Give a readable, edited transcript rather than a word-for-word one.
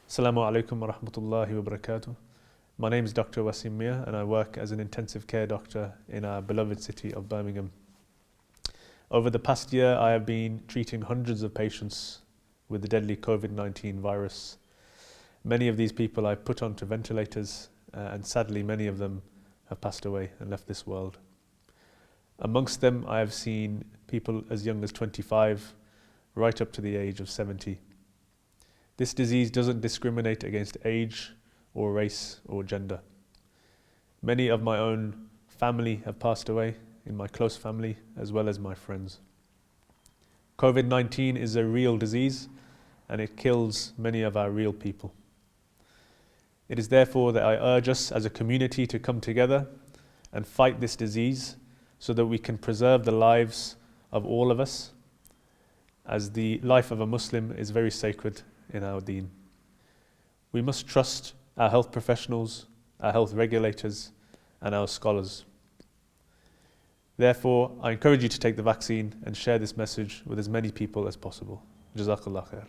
Assalamu alaikum wa rahmatullahi wa barakatuh. My name is Dr. Wasim Mir and I work as an intensive care doctor in our beloved city of Birmingham. Over the past year, I have been treating hundreds of patients with the deadly COVID-19 virus. Many of these people I put onto ventilators and sadly many of them have passed away and left this world. Amongst them, I have seen people as young as 25 right up to the age of 70. This disease doesn't discriminate against age or race or gender. Many of my own family have passed away, in my close family as well as my friends. COVID-19 is a real disease and it kills many of our real people. It is therefore that I urge us as a community to come together and fight this disease so that we can preserve the lives of all of us, as the life of a Muslim is very sacred in our deen. We must trust our health professionals, our health regulators, and our scholars. Therefore, I encourage you to take the vaccine and share this message with as many people as possible. Jazakallah khair.